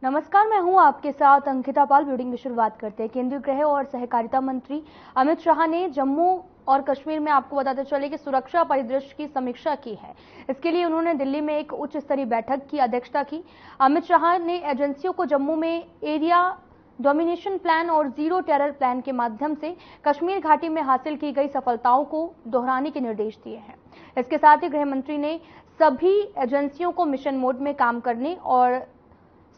नमस्कार, मैं हूं आपके साथ अंकिता पाल। ब्रीडिंग की शुरुआत करते हैं। केंद्रीय गृह और सहकारिता मंत्री अमित शाह ने जम्मू और कश्मीर में आपको बताते चले कि सुरक्षा परिदृश्य की समीक्षा की है। इसके लिए उन्होंने दिल्ली में एक उच्च स्तरीय बैठक की अध्यक्षता की। अमित शाह ने एजेंसियों को जम्मू में एरिया डोमिनेशन प्लान और जीरो टेरर प्लान के माध्यम से कश्मीर घाटी में हासिल की गई सफलताओं को दोहराने के निर्देश दिए हैं। इसके साथ ही गृह मंत्री ने सभी एजेंसियों को मिशन मोड में काम करने और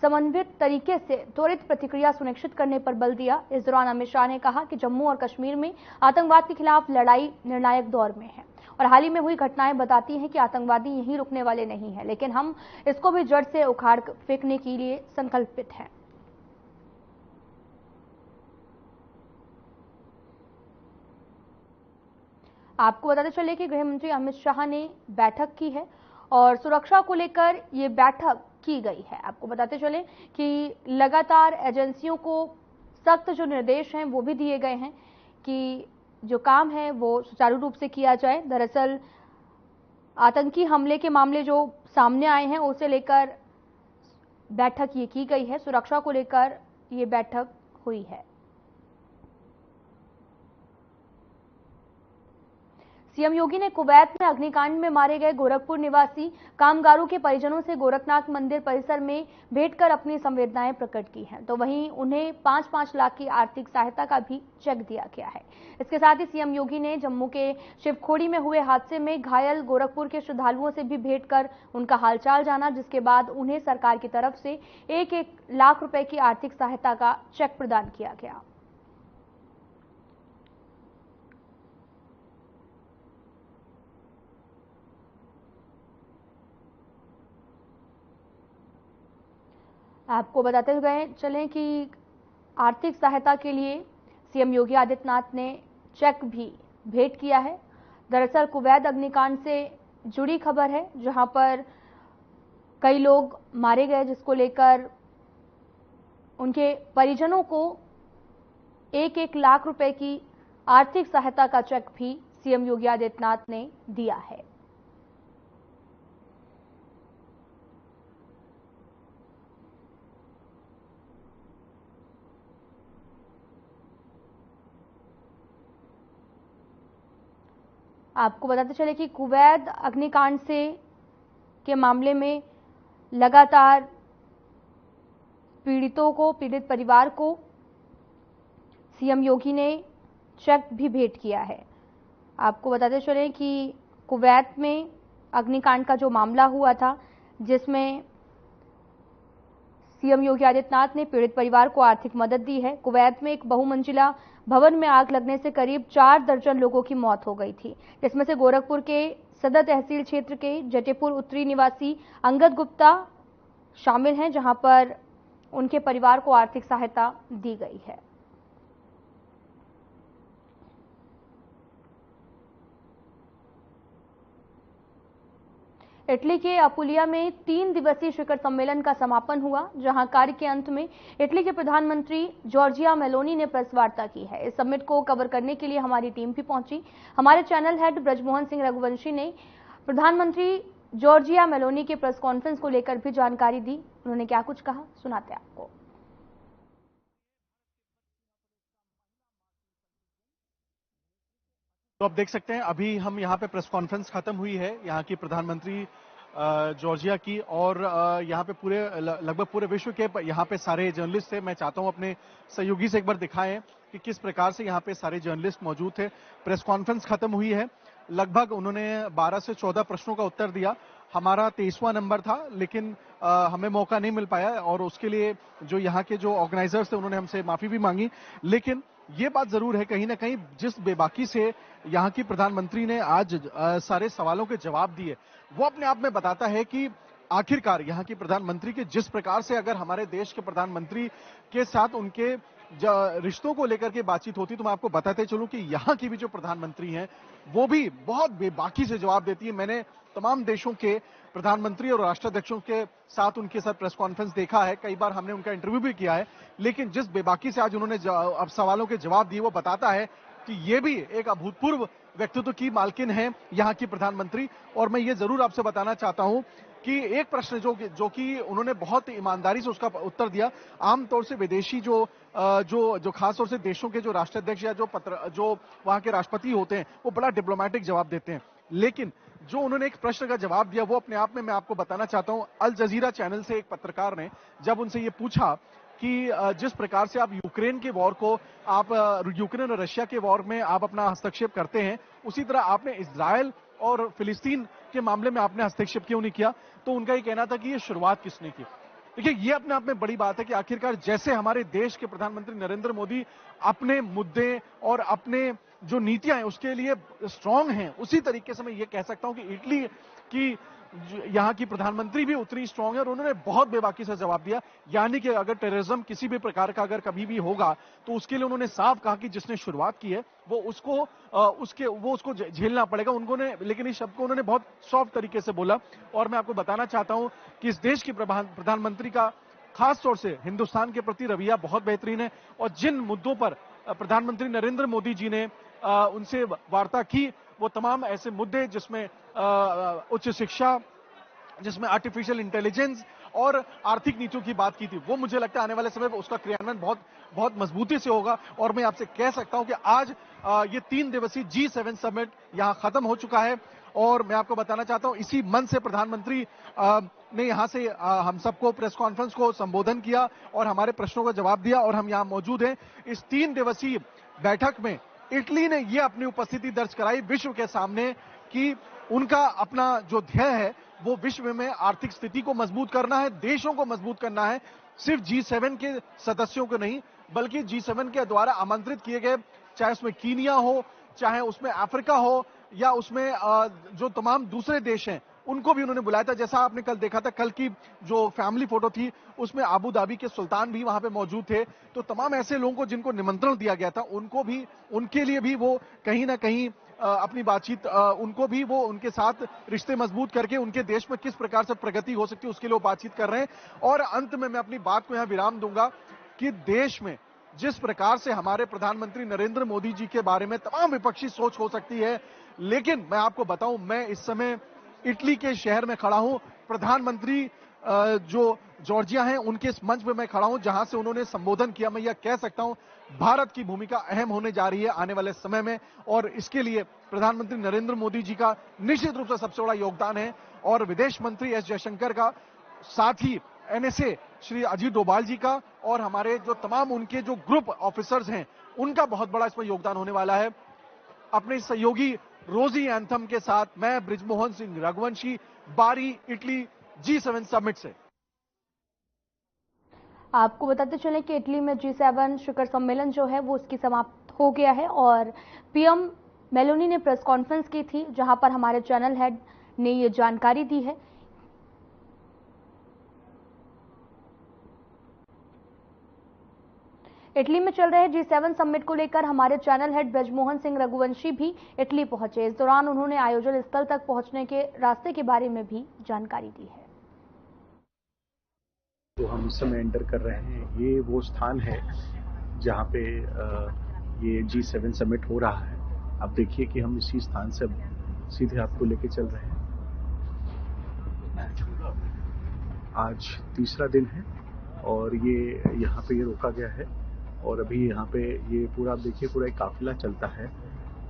समन्वित तरीके से त्वरित प्रतिक्रिया सुनिश्चित करने पर बल दिया। इस दौरान अमित शाह ने कहा कि जम्मू और कश्मीर में आतंकवाद के खिलाफ लड़ाई निर्णायक दौर में है और हाल ही में हुई घटनाएं बताती हैं कि आतंकवादी यहीं रुकने वाले नहीं हैं, लेकिन हम इसको भी जड़ से उखाड़ फेंकने के लिए संकल्पित हैं। आपको बताते चले कि गृह मंत्री अमित शाह ने बैठक की है और सुरक्षा को लेकर ये बैठक की गई है। आपको बताते चले कि लगातार एजेंसियों को सख्त जो निर्देश हैं वो भी दिए गए हैं कि जो काम है वो सुचारू रूप से किया जाए। दरअसल आतंकी हमले के मामले जो सामने आए हैं उसे लेकर बैठक ये की गई है। सुरक्षा को लेकर ये बैठक हुई है। सीएम योगी ने कुवैत में अग्निकांड में मारे गए गोरखपुर निवासी कामगारों के परिजनों से गोरखनाथ मंदिर परिसर में भेंट कर अपनी संवेदनाएं प्रकट की हैं, तो वहीं उन्हें 5-5 लाख की आर्थिक सहायता का भी चेक दिया गया है। इसके साथ ही सीएम योगी ने जम्मू के शिवखोड़ी में हुए हादसे में घायल गोरखपुर के श्रद्धालुओं से भी भेंट कर उनका हालचाल जाना, जिसके बाद उन्हें सरकार की तरफ से 1-1 लाख रुपए की आर्थिक सहायता का चेक प्रदान किया गया। आपको बताते हुए चलें कि आर्थिक सहायता के लिए सीएम योगी आदित्यनाथ ने चेक भी भेंट किया है। दरअसल कुवैत अग्निकांड से जुड़ी खबर है, जहां पर कई लोग मारे गए, जिसको लेकर उनके परिजनों को 1-1 लाख रुपए की आर्थिक सहायता का चेक भी सीएम योगी आदित्यनाथ ने दिया है। आपको बताते चले कि कुवैत अग्निकांड से के मामले में लगातार पीड़ित परिवार को सीएम योगी ने चेक भी भेंट किया है। आपको बताते चले कि कुवैत में अग्निकांड का जो मामला हुआ था, जिसमें सीएम योगी आदित्यनाथ ने पीड़ित परिवार को आर्थिक मदद दी है। कुवैत में एक बहुमंजिला भवन में आग लगने से करीब 4 दर्जन लोगों की मौत हो गई थी, जिसमें से गोरखपुर के सदर तहसील क्षेत्र के जटेपुर उत्तरी निवासी अंगद गुप्ता शामिल हैं, जहां पर उनके परिवार को आर्थिक सहायता दी गई है। इटली के अपुलिया में 3 दिवसीय शिखर सम्मेलन का समापन हुआ, जहां कार्य के अंत में इटली के प्रधानमंत्री जॉर्जिया मेलोनी ने प्रेस वार्ता की है। इस समिट को कवर करने के लिए हमारी टीम भी पहुंची। हमारे चैनल हेड ब्रजमोहन सिंह रघुवंशी ने प्रधानमंत्री जॉर्जिया मेलोनी के प्रेस कॉन्फ्रेंस को लेकर भी जानकारी दी। उन्होंने क्या कुछ कहा, सुनाते आपको। तो आप देख सकते हैं अभी हम यहाँ पे प्रेस कॉन्फ्रेंस खत्म हुई है यहाँ की प्रधानमंत्री जॉर्जिया की, और यहाँ पे लगभग पूरे विश्व के यहाँ पे सारे जर्नलिस्ट थे। मैं चाहता हूँ अपने सहयोगी से एक बार दिखाएं कि किस प्रकार से यहाँ पे सारे जर्नलिस्ट मौजूद थे। प्रेस कॉन्फ्रेंस खत्म हुई है, लगभग उन्होंने 12 से 14 प्रश्नों का उत्तर दिया। हमारा 23वां नंबर था, लेकिन हमें मौका नहीं मिल पाया और उसके लिए जो यहाँ के जो ऑर्गेनाइजर्स थे उन्होंने हमसे माफी भी मांगी। लेकिन ये बात जरूर है, कहीं ना कहीं जिस बेबाकी से यहाँ की प्रधानमंत्री ने आज सारे सवालों के जवाब दिए, वो अपने आप में बताता है कि आखिरकार यहाँ की प्रधानमंत्री के जिस प्रकार से अगर हमारे देश के प्रधानमंत्री के साथ उनके रिश्तों को लेकर के बातचीत होती, तो मैं आपको बताते चलूं कि यहाँ की भी जो प्रधानमंत्री हैं वो भी बहुत बेबाकी से जवाब देती है। मैंने तमाम देशों के प्रधानमंत्री और राष्ट्राध्यक्षों के साथ उनके साथ प्रेस कॉन्फ्रेंस देखा है, कई बार हमने उनका इंटरव्यू भी किया है, लेकिन जिस बेबाकी से आज उन्होंने अब सवालों के जवाब दिए, वो बताता है कि ये भी एक अभूतपूर्व व्यक्तित्व की मालकिन है यहाँ की प्रधानमंत्री। और मैं ये जरूर आपसे बताना चाहता हूँ कि एक प्रश्न जो कि उन्होंने बहुत ईमानदारी से उसका उत्तर दिया। आमतौर से विदेशी जो खास तौर से देशों के जो राष्ट्राध्यक्ष या जो वहां के राष्ट्रपति होते हैं वो बड़ा डिप्लोमेटिक जवाब देते हैं, लेकिन जो उन्होंने एक प्रश्न का जवाब दिया वो अपने आप में मैं आपको बताना चाहता हूं। अल जजीरा चैनल से एक पत्रकार ने जब उनसे ये पूछा कि जिस प्रकार से आप यूक्रेन के वॉर को यूक्रेन और रशिया के वॉर में आप अपना हस्तक्षेप करते हैं, उसी तरह आपने इजराइल और फिलिस्तीन के मामले में आपने हस्तक्षेप क्यों नहीं किया, तो उनका ये कहना था कि ये शुरुआत किसने की। देखिए, ये अपने आप में बड़ी बात है कि आखिरकार जैसे हमारे देश के प्रधानमंत्री नरेंद्र मोदी अपने मुद्दे और अपने जो नीतियां हैं उसके लिए स्ट्रांग हैं, उसी तरीके से मैं ये कह सकता हूं कि इटली की यहाँ की प्रधानमंत्री भी उतनी स्ट्रांग है और उन्होंने बहुत बेबाकी से जवाब दिया। यानी कि अगर टेररिज्म किसी भी प्रकार का अगर कभी भी होगा तो उसके लिए उन्होंने साफ कहा कि जिसने शुरुआत की है वो उसको झेलना पड़ेगा उन्होंने, लेकिन इस शब्द को उन्होंने बहुत सॉफ्ट तरीके से बोला। और मैं आपको बताना चाहता हूं कि इस देश की प्रधानमंत्री का खास तौर से हिंदुस्तान के प्रति रवैया बहुत बेहतरीन है और जिन मुद्दों पर प्रधानमंत्री नरेंद्र मोदी जी ने उनसे वार्ता की वो तमाम ऐसे मुद्दे जिसमें उच्च शिक्षा, जिसमें आर्टिफिशियल इंटेलिजेंस और आर्थिक नीतियों की बात की थी, वो मुझे लगता है आने वाले समय में उसका क्रियान्वयन बहुत मजबूती से होगा। और मैं आपसे कह सकता हूं कि आज ये 3 दिवसीय G7 समिट यहां खत्म हो चुका है और मैं आपको बताना चाहता हूं इसी मन से प्रधानमंत्री ने यहां से हम सबको प्रेस कॉन्फ्रेंस को संबोधन किया और हमारे प्रश्नों का जवाब दिया और हम यहां मौजूद हैं। इस 3 दिवसीय बैठक में इटली ने यह अपनी उपस्थिति दर्ज कराई विश्व के सामने कि उनका अपना जो ध्येय है वो विश्व में आर्थिक स्थिति को मजबूत करना है, देशों को मजबूत करना है, सिर्फ G7 के सदस्यों को नहीं बल्कि G7 के द्वारा आमंत्रित किए गए, चाहे उसमें कीनिया हो, चाहे उसमें अफ्रीका हो या उसमें जो तमाम दूसरे देश हैं उनको भी उन्होंने बुलाया था। जैसा आपने कल देखा था, कल की जो फैमिली फोटो थी उसमें अबू धाबी के सुल्तान भी वहां पे मौजूद थे। तो तमाम ऐसे लोगों को जिनको निमंत्रण दिया गया था उनके लिए भी वो कहीं ना कहीं अपनी बातचीत उनको भी वो उनके साथ रिश्ते मजबूत करके उनके देश में किस प्रकार से प्रगति हो सकती है उसके लिए वो बातचीत कर रहे हैं। और अंत में मैं अपनी बात को यहां विराम दूंगा कि देश में जिस प्रकार से हमारे प्रधानमंत्री नरेंद्र मोदी जी के बारे में तमाम विपक्षी सोच हो सकती है, लेकिन मैं आपको बताऊं मैं इस समय इटली के शहर में खड़ा हूं। प्रधानमंत्री जो जॉर्जिया हैं उनके इस मंच पे मैं खड़ा हूं जहां से उन्होंने संबोधन किया। मैं यह कह सकता हूं भारत की भूमिका अहम होने जा रही है आने वाले समय में और इसके लिए प्रधानमंत्री नरेंद्र मोदी जी का निश्चित रूप से सबसे बड़ा योगदान है और विदेश मंत्री एस जयशंकर का, साथ ही NSA श्री अजीत डोभाल जी का और हमारे जो तमाम उनके जो ग्रुप ऑफिसर्स हैं उनका बहुत बड़ा इसमें योगदान होने वाला है। अपने सहयोगी रोजी एंथम के साथ मैं बृजमोहन सिंह रघुवंशी, बारी इटली G7 समिट से। आपको बताते चलें कि इटली में G7 शिखर सम्मेलन जो है वो उसकी समाप्त हो गया है और PM मेलोनी ने प्रेस कॉन्फ्रेंस की थी जहां पर हमारे चैनल हेड ने ये जानकारी दी है। इटली में चल रहे G7 समिट को लेकर हमारे चैनल हेड बृजमोहन सिंह रघुवंशी भी इटली पहुंचे। इस दौरान उन्होंने आयोजन स्थल तक पहुंचने के रास्ते के बारे में भी जानकारी दी है। तो हम इस समय एंटर कर रहे हैं, ये वो स्थान है जहाँ पे ये G7 समिट हो रहा है। आप देखिए कि हम इसी स्थान से सीधे आपको लेके चल रहे हैं। आज तीसरा दिन है और ये यहाँ पे ये रोका गया है और अभी यहाँ पे ये पूरा आप देखिए पूरा एक काफिला चलता है।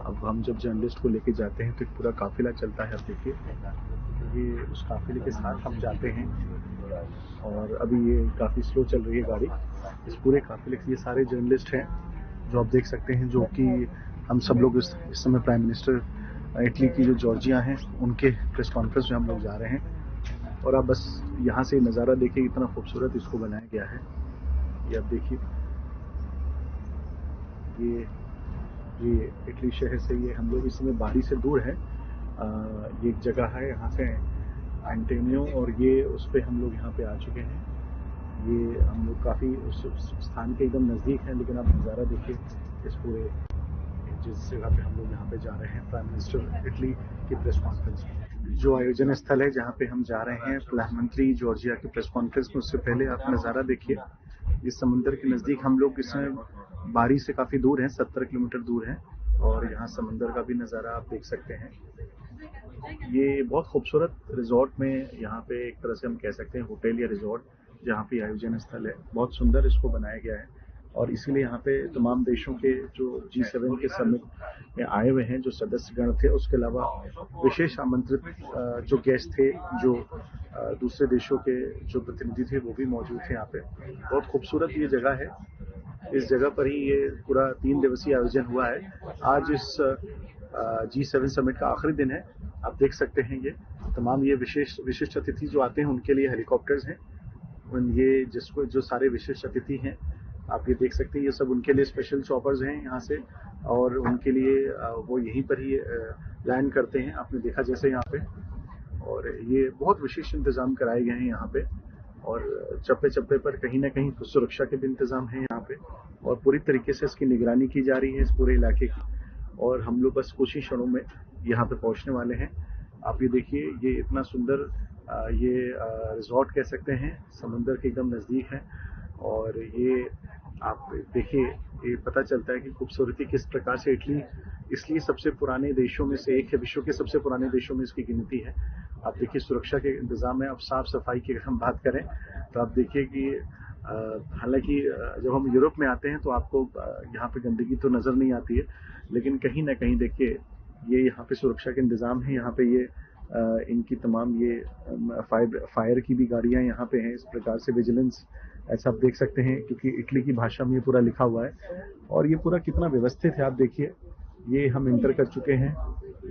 अब हम जब जर्नलिस्ट को लेके जाते हैं तो एक पूरा काफिला चलता है। आप देखिए ये उस काफिले के साथ हम जाते हैं और अभी ये काफी स्लो चल रही है गाड़ी। इस पूरे काफिले के ये सारे जर्नलिस्ट हैं जो आप देख सकते हैं, जो कि हम सब लोग इस समय प्राइम मिनिस्टर इटली की जो जॉर्जिया हैं उनके प्रेस कॉन्फ्रेंस में हम लोग जा रहे हैं। और आप बस यहाँ से नज़ारा देखिए, इतना खूबसूरत इसको बनाया गया है। ये आप देखिए, ये इटली शहर से ये हम लोग इस समय बारी से दूर है। ये एक जगह है यहाँ से एंटेनियो और ये उस पर हम लोग यहाँ पे आ चुके हैं। ये हम लोग काफ़ी उस स्थान के एकदम नज़दीक हैं, लेकिन आप नज़ारा देखिए इस पूरे जिस जगह पे हम लोग यहाँ पे जा रहे हैं प्राइम मिनिस्टर इटली की प्रेस कॉन्फ्रेंस में। जो आयोजन स्थल है जहाँ पे हम जा रहे हैं प्रधानमंत्री जॉर्जिया की प्रेस कॉन्फ्रेंस में, उससे पहले आप नज़ारा देखिए। इस समुद्र के नज़दीक हम लोग इस समय बारी से काफ़ी दूर हैं, 70 किलोमीटर दूर हैं और यहाँ समंदर का भी नज़ारा आप देख सकते हैं। ये बहुत खूबसूरत रिजॉर्ट में यहाँ पे एक तरह से हम कह सकते हैं होटल या रिजॉर्ट जहाँ पे आयोजन स्थल है, बहुत सुंदर इसको बनाया गया है और इसीलिए यहाँ पे तमाम देशों के जो G7 के समिट में आए हुए हैं जो सदस्यगण थे, उसके अलावा विशेष आमंत्रित जो गेस्ट थे, जो दूसरे देशों के जो प्रतिनिधि थे वो भी मौजूद थे यहाँ पे। बहुत खूबसूरत ये जगह है, इस जगह पर ही ये पूरा 3 दिवसीय आयोजन हुआ है। आज इस G7 समिट का आखिरी दिन है। आप देख सकते हैं ये तमाम ये विशिष्ट अतिथि जो आते हैं उनके लिए हेलीकॉप्टर्स हैं। ये जिसको जो सारे विशिष्ट अतिथि हैं आप ये देख सकते हैं, ये सब उनके लिए स्पेशल चॉपर्स हैं यहाँ से और उनके लिए वो यहीं पर ही लैंड करते हैं। आपने देखा जैसे यहाँ पे, और ये बहुत विशेष इंतजाम कराए गए हैं यहाँ पे और चप्पे चप्पे पर कहीं ना कहीं सुरक्षा के भी इंतजाम है यहाँ पे और पूरी तरीके से इसकी निगरानी की जा रही है इस पूरे इलाके की। और हम लोग बस कुछ ही क्षणों में यहाँ पे पहुँचने वाले हैं। आप ये देखिए, ये इतना सुंदर ये रिजॉर्ट कह सकते हैं, समंदर के एकदम नज़दीक है और ये आप देखिए, ये पता चलता है कि खूबसूरती किस प्रकार से इटली इसलिए सबसे पुराने देशों में से एक है, विश्व के सबसे पुराने देशों में इसकी गिनती है। आप देखिए सुरक्षा के इंतजाम है। अब साफ सफाई की अगर हम बात करें तो आप देखिए कि हालांकि जब हम यूरोप में आते हैं तो आपको यहाँ पे गंदगी तो नज़र नहीं आती है, लेकिन कहीं ना कहीं देखिए ये यहाँ पे सुरक्षा के इंतजाम है। यहाँ पे ये इनकी तमाम ये फायर की भी गाड़ियाँ यहाँ पे हैं, इस प्रकार से विजिलेंस ऐसा आप देख सकते हैं क्योंकि इटली की भाषा में ये पूरा लिखा हुआ है और ये पूरा कितना व्यवस्थित है। आप देखिए, ये हम इंटर कर चुके हैं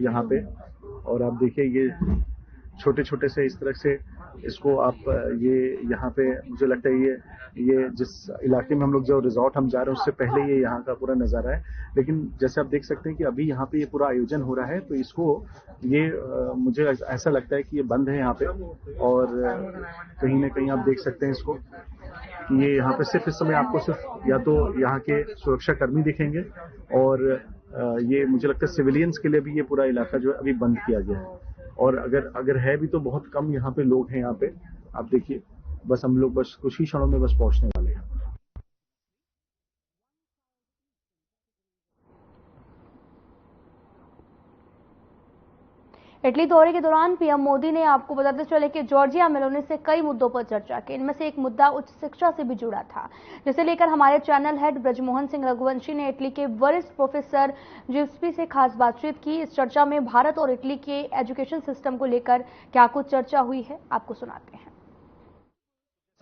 यहाँ पे और आप देखिए ये छोटे छोटे से इस तरह से इसको आप ये यहाँ पे मुझे लगता है ये जिस इलाके में हम लोग जो रिजॉर्ट हम जा रहे हैं उससे पहले ये यहाँ का पूरा नज़ारा है। लेकिन जैसे आप देख सकते हैं कि अभी यहाँ पे ये पूरा आयोजन हो रहा है तो इसको ये मुझे ऐसा लगता है कि ये बंद है यहाँ पे और कहीं ना कहीं आप देख सकते हैं इसको कि ये यहाँ पे सिर्फ इस समय आपको सिर्फ या तो यहाँ के सुरक्षा कर्मी दिखेंगे और ये मुझे लगता है सिविलियंस के लिए भी ये पूरा इलाका जो है अभी बंद किया गया है और अगर है भी तो बहुत कम यहाँ पे लोग हैं। यहाँ पे आप देखिए, बस हम लोग बस कुछ ही क्षणों में बस पहुंचने वाले हैं। इटली दौरे के दौरान पीएम मोदी ने आपको बताते चले कि जॉर्जिया मेलोनी से कई मुद्दों पर चर्चा की। इनमें से एक मुद्दा उच्च शिक्षा से भी जुड़ा था, जिसे लेकर हमारे चैनल हेड ब्रजमोहन सिंह रघुवंशी ने इटली के वरिष्ठ प्रोफेसर जिउसेप्पी से खास बातचीत की। इस चर्चा में भारत और इटली के एजुकेशन सिस्टम को लेकर क्या कुछ चर्चा हुई है, आपको सुनाते हैं।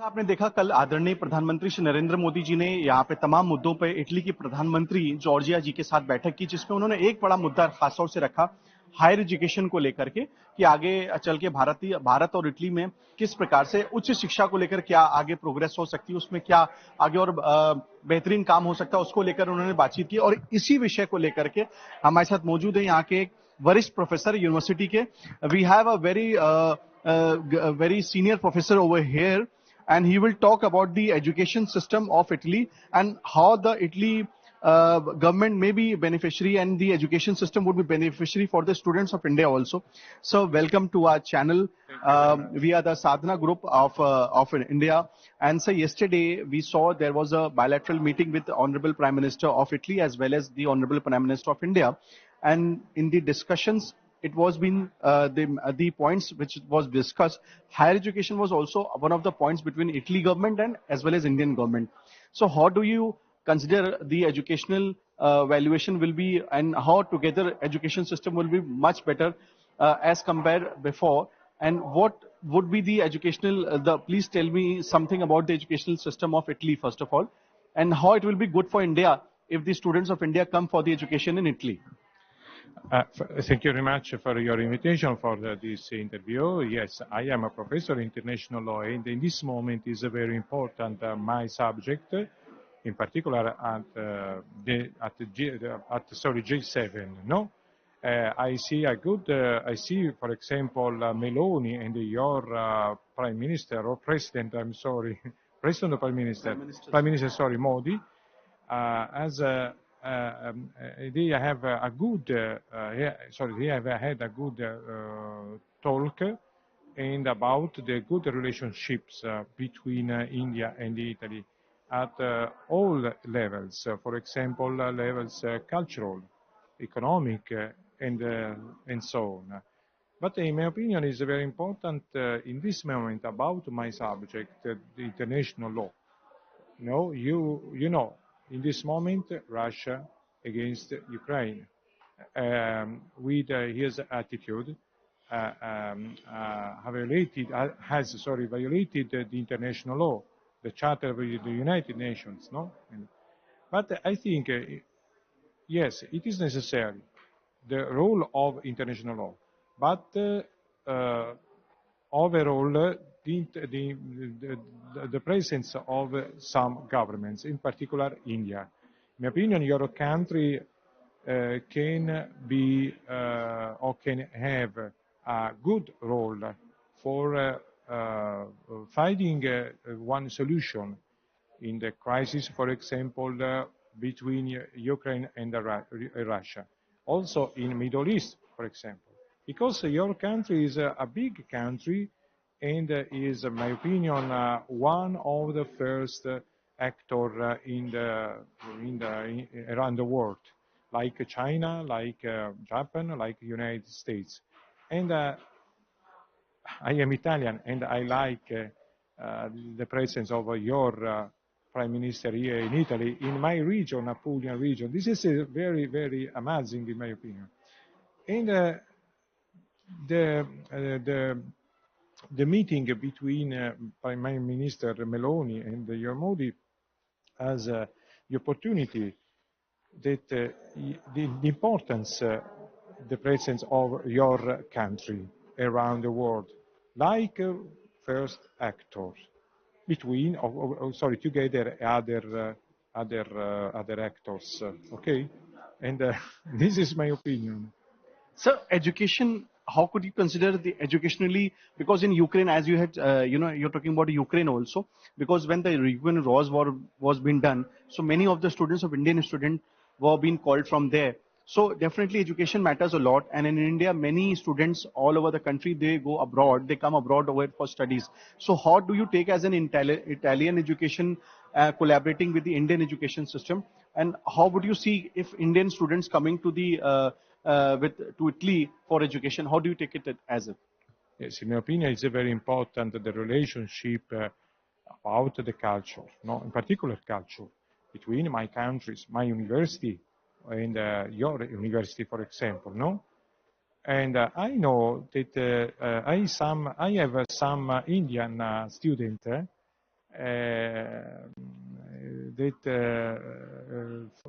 आपने देखा कल आदरणीय प्रधानमंत्री श्री नरेंद्र मोदी जी ने यहाँ पे तमाम मुद्दों पर इटली की प्रधानमंत्री जॉर्जिया जी के साथ बैठक की, जिसमें उन्होंने एक बड़ा मुद्दा खासतौर से रखा हायर एजुकेशन को लेकर के कि आगे चल के भारत और इटली में किस प्रकार से उच्च शिक्षा को लेकर क्या आगे प्रोग्रेस हो सकती है, उसमें क्या आगे और बेहतरीन काम हो सकता है, उसको लेकर उन्होंने बातचीत की। और इसी विषय को लेकर के हमारे साथ मौजूद है यहाँ के वरिष्ठ प्रोफेसर यूनिवर्सिटी के। We have a very senior professor over here and he will talk about the education system of Italy and how the Italy government may be beneficiary and the education system would be beneficiary for the students of India also. So welcome to our channel. We are the Sadhana group of India, and so yesterday we saw there was a bilateral meeting with the Honorable Prime Minister of Italy as well as the Honorable Prime Minister of India, and in the discussions it was been the points which was discussed. Higher education was also one of the points between Italy government and as well as Indian government. So how do you consider the educational valuation will be, and how together education system will be much better as compared before, and what would be the educational please tell me something about the educational system of Italy first of all, and how it will be good for India if the students of India come for the education in Italy. Thank you very much for your invitation for this interview. Yes, I am a professor in international law, and in this moment is very important my subject, in particular at G7. No, I see I see, for example, Meloni and your Prime Minister or President. I'm sorry, President or Prime Minister? Prime Minister, sorry, Modi, as a they have a good, they have had a good talk and about the good relationships between India and Italy at all levels. For example, levels cultural, economic, and so on. But in my opinion, it's very important in this moment about my subject, the international law. You know, in this moment, Russia against Ukraine, with his attitude, violated the international law, the Charter of the United Nations, no? But I think, yes, it is necessary, the role of international law, but overall, the presence of some governments, in particular India. In my opinion, your country can be or can have a good role for finding one solution in the crisis, for example, between Ukraine and Russia. Also in Middle East, for example. Because your country is a big country and is, in my opinion, one of the first actors around the world, like China, like Japan, like United States. And I am Italian, and I like the presence of your Prime Minister here in Italy, in my region, Apulian region. This is very, very amazing, in my opinion. And the meeting between Prime Minister Meloni and your Modi has the opportunity that the importance, the presence of your country around the world, like first actors between, together other actors, okay? And this is my opinion. So education, how could you consider the educationally, because in Ukraine, as you had, you're talking about Ukraine also, because when the Ukraine war was being done, so many of the students of Indian students were being called from there. So definitely education matters a lot. And in India, many students all over the country, they go abroad, they come abroad over for studies. So how do you take as an Italian education collaborating with the Indian education system? And how would you see if Indian students coming to the to Italy for education? How do you take it as it? Yes, in my opinion, it's very important the relationship about the culture, no, in particular culture, between my countries, my university, and your university, for example, no. And I know that I have some Indian students that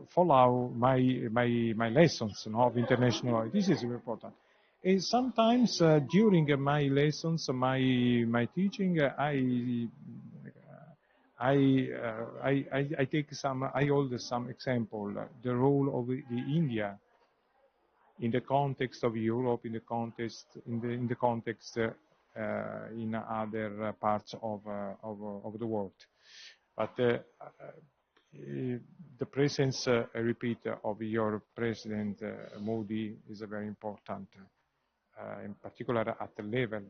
follow my lessons, no, of international law. This is very important. And sometimes during my lessons, my teaching, I take I hold some example, the role of the India in the context of Europe, in the context in other parts of the world. But the presence, I repeat, of your President Modi is very important, in particular at the level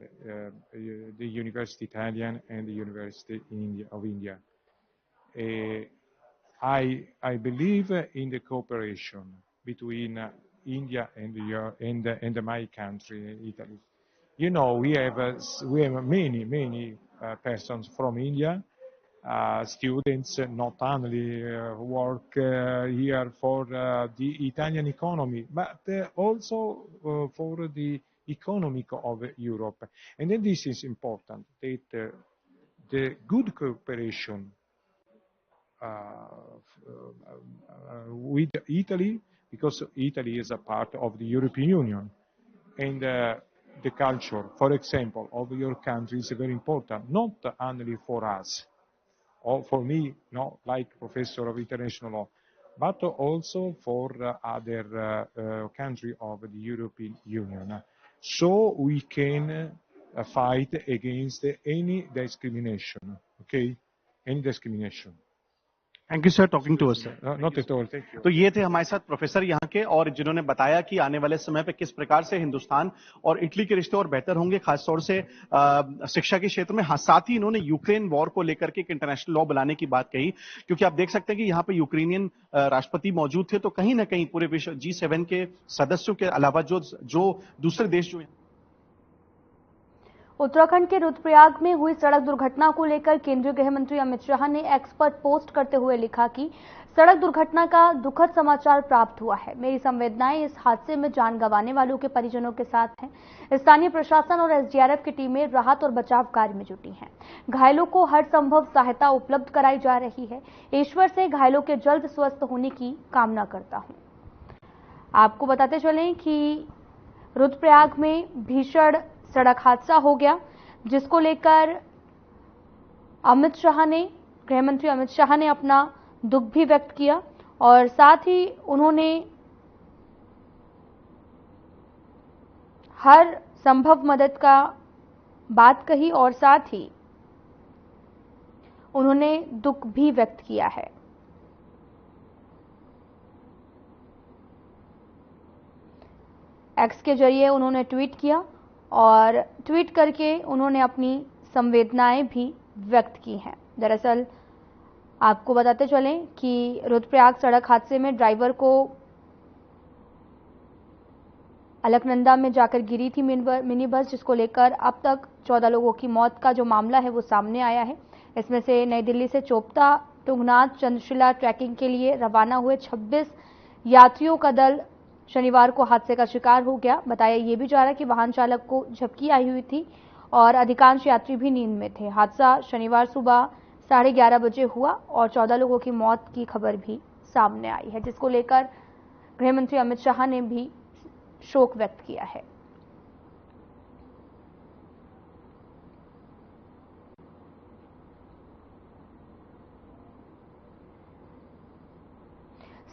the University Italian and the University of India. I believe in the cooperation between India and my country, Italy. You know, we have many persons from India, students not only work here for the Italian economy, but also for the economy of Europe. And then this is important, that the good cooperation with Italy, because Italy is a part of the European Union, and the culture, for example, of your country is very important, not only for us, or for me, no, like professor of international law, but also for other countries of the European Union. So we can fight against any discrimination, okay? Any discrimination. Thank you sir, talking to us sir. Not at all. Thank you. तो ये थे हमारे साथ professor यहाँ के, और जिन्होंने बताया कि आने वाले समय पे किस प्रकार से हिंदुस्तान और इटली के रिश्ते और बेहतर होंगे, खासतौर से शिक्षा के क्षेत्र में। हाँ, साथ ही इन्होंने यूक्रेन वॉर को लेकर के एक इंटरनेशनल लॉ बनाने की बात कही, क्योंकि आप देख सकते हैं कि यहाँ पे यूक्रेनियन राष्ट्रपति मौजूद थे, तो कहीं ना कहीं पूरे विश्व G7 के सदस्यों के अलावा जो दूसरे देश जो उत्तराखंड के रुद्रप्रयाग में हुई सड़क दुर्घटना को लेकर केंद्रीय गृह मंत्री अमित शाह ने एक्स पर पोस्ट करते हुए लिखा कि सड़क दुर्घटना का दुखद समाचार प्राप्त हुआ है। मेरी संवेदनाएं इस हादसे में जान गंवाने वालों के परिजनों के साथ हैं। स्थानीय प्रशासन और SDRF की टीमें राहत और बचाव कार्य में जुटी हैं। घायलों को हर संभव सहायता उपलब्ध कराई जा रही है। ईश्वर से घायलों के जल्द स्वस्थ होने की कामना करता हूं। आपको बताते चलें कि रुद्रप्रयाग में भीषण सड़क हादसा हो गया, जिसको लेकर गृह मंत्री अमित शाह ने अपना दुख भी व्यक्त किया, और साथ ही उन्होंने हर संभव मदद का बात कही, और साथ ही उन्होंने दुख भी व्यक्त किया है। एक्स के जरिए उन्होंने ट्वीट किया, और ट्वीट करके उन्होंने अपनी संवेदनाएं भी व्यक्त की हैं। दरअसल आपको बताते चलें कि रुद्रप्रयाग सड़क हादसे में ड्राइवर को अलकनंदा में जाकर गिरी थी मिनी बस, जिसको लेकर अब तक 14 लोगों की मौत का जो मामला है वो सामने आया है। इसमें से नई दिल्ली से चोपता तुंगनाथ चंद्रशिला ट्रैकिंग के लिए रवाना हुए 26 यात्रियों का दल शनिवार को हादसे का शिकार हो गया। बताया ये भी जा रहा है कि वाहन चालक को झपकी आई हुई थी और अधिकांश यात्री भी नींद में थे। हादसा शनिवार सुबह 11:30 बजे हुआ और 14 लोगों की मौत की खबर भी सामने आई है, जिसको लेकर गृह मंत्री अमित शाह ने भी शोक व्यक्त किया है।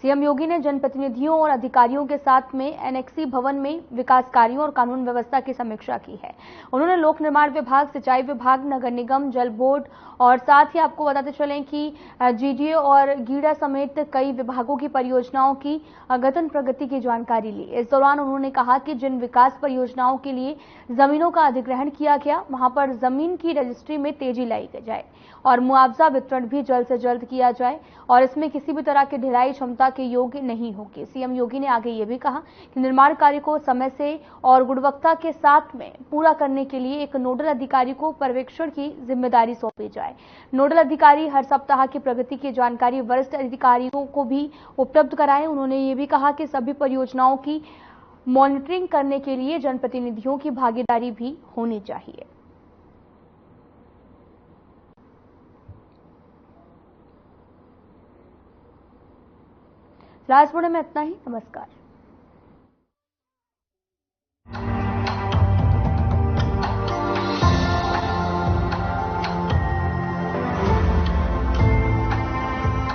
सीएम योगी ने जनप्रतिनिधियों और अधिकारियों के साथ में एनेक्सी भवन में विकास कार्यों और कानून व्यवस्था की समीक्षा की है। उन्होंने लोक निर्माण विभाग, सिंचाई विभाग, नगर निगम, जल बोर्ड और साथ ही आपको बताते चलें कि GDA और गीडा समेत कई विभागों की परियोजनाओं की गहन प्रगति की जानकारी ली। इस दौरान उन्होंने कहा कि जिन विकास परियोजनाओं के लिए जमीनों का अधिग्रहण किया गया, वहां पर जमीन की रजिस्ट्री में तेजी लाई जाए और मुआवजा वितरण भी जल्द से जल्द किया जाए, और इसमें किसी भी तरह की ढिलाई क्षमता के योग्य नहीं होगी। सीएम योगी ने आगे ये भी कहा कि निर्माण कार्य को समय से और गुणवत्ता के साथ में पूरा करने के लिए एक नोडल अधिकारी को पर्यवेक्षण की जिम्मेदारी सौंपी जाए। नोडल अधिकारी हर सप्ताह की प्रगति की जानकारी वरिष्ठ अधिकारियों को भी उपलब्ध कराएं। उन्होंने ये भी कहा कि सभी परियोजनाओं की मॉनिटरिंग करने के लिए जनप्रतिनिधियों की भागीदारी भी होनी चाहिए। राजपुणे में इतना ही। नमस्कार।